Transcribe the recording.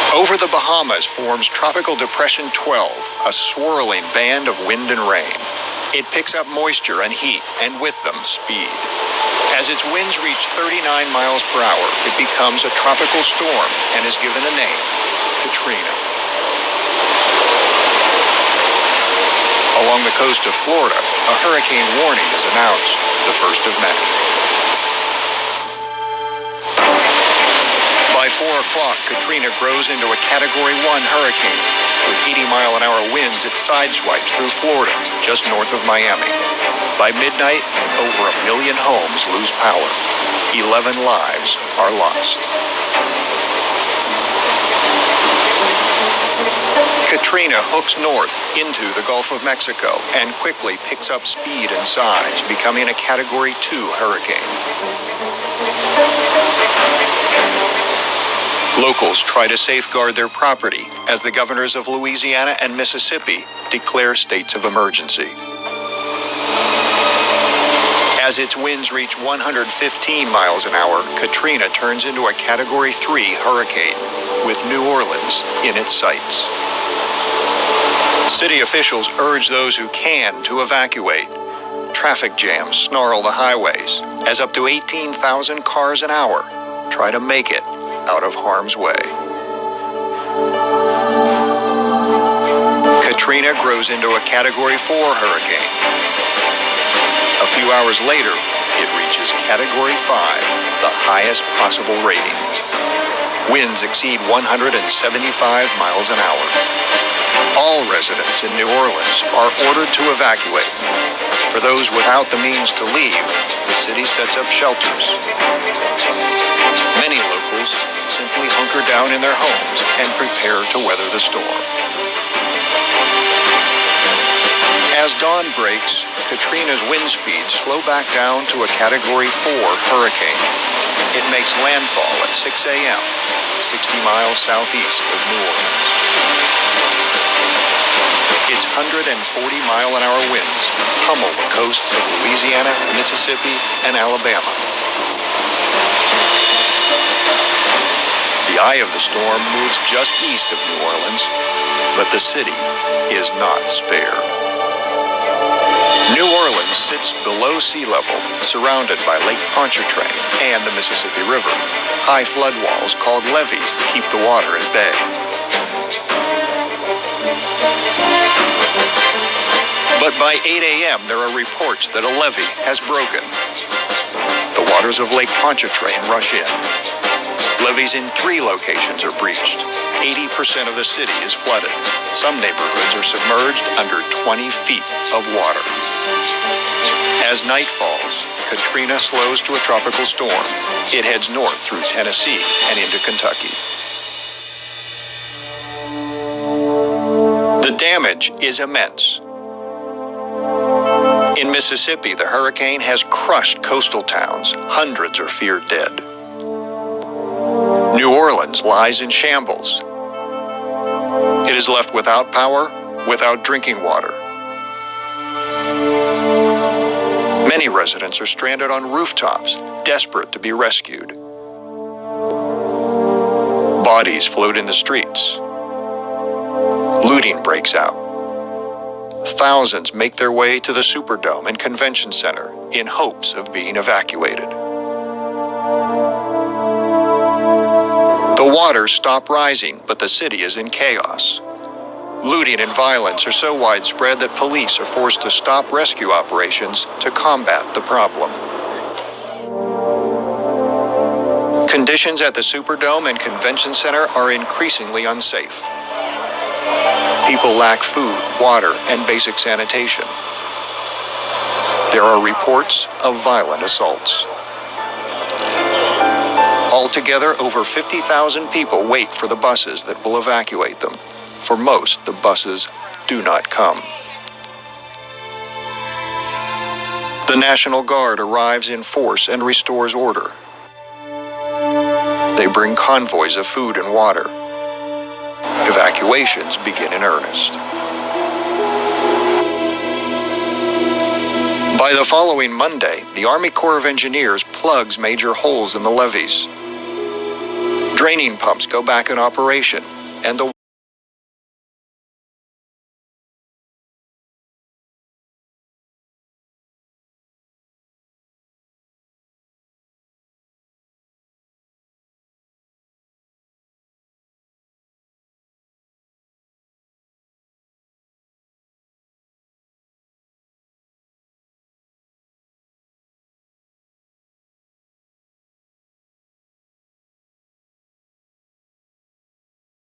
Over the Bahamas forms Tropical Depression 12, a swirling band of wind and rain. It picks up moisture and heat, and with them, speed. As its winds reach 39 miles per hour, it becomes a tropical storm and is given a name, Katrina. Along the coast of Florida, a hurricane warning is announced, the 1st of May. By 4 o'clock, Katrina grows into a Category 1 hurricane. With 80-mile-an-hour winds, it sideswipes through Florida, just north of Miami. By midnight, over 1 million homes lose power. 11 lives are lost. Katrina hooks north into the Gulf of Mexico and quickly picks up speed and size, becoming a Category 2 hurricane. Locals try to safeguard their property as the governors of Louisiana and Mississippi declare states of emergency. As its winds reach 115 miles an hour, Katrina turns into a Category 3 hurricane, with New Orleans in its sights. City officials urge those who can to evacuate. Traffic jams snarl the highways as up to 18,000 cars an hour try to make it out of harm's way. Katrina grows into a Category 4 hurricane. A few hours later, it reaches Category 5, the highest possible rating. Winds exceed 175 miles an hour. All residents in New Orleans are ordered to evacuate. For those without the means to leave, the city sets up shelters. Many locals simply hunker down in their homes and prepare to weather the storm. As dawn breaks, Katrina's wind speeds slow back down to a Category 4 hurricane. It makes landfall at 6 a.m., 60 miles southeast of New Orleans. Its 140-mile-an-hour winds pummel the coasts of Louisiana, Mississippi, and Alabama. The eye of the storm moves just east of New Orleans, but the city is not spared. New Orleans sits below sea level, surrounded by Lake Pontchartrain and the Mississippi River. High flood walls called levees keep the water at bay. But by 8 a.m., there are reports that a levee has broken. The waters of Lake Pontchartrain rush in. Levees in 3 locations are breached. 80% of the city is flooded. Some neighborhoods are submerged under 20 feet of water. As night falls, Katrina slows to a tropical storm. It heads north through Tennessee and into Kentucky. The damage is immense. In Mississippi, the hurricane has crushed coastal towns. Hundreds are feared dead. New Orleans lies in shambles. It is left without power, without drinking water. Many residents are stranded on rooftops, desperate to be rescued. Bodies float in the streets. Looting breaks out. Thousands make their way to the Superdome and Convention Center in hopes of being evacuated. The waters stop rising, but the city is in chaos. Looting and violence are so widespread that police are forced to stop rescue operations to combat the problem. Conditions at the Superdome and Convention Center are increasingly unsafe. People lack food, water, and basic sanitation. There are reports of violent assaults. Altogether, over 50,000 people wait for the buses that will evacuate them. For most, the buses do not come. The National Guard arrives in force and restores order. They bring convoys of food and water. Evacuations begin in earnest. By the following Monday, the Army Corps of Engineers plugs major holes in the levees. Draining pumps go back in operation, and the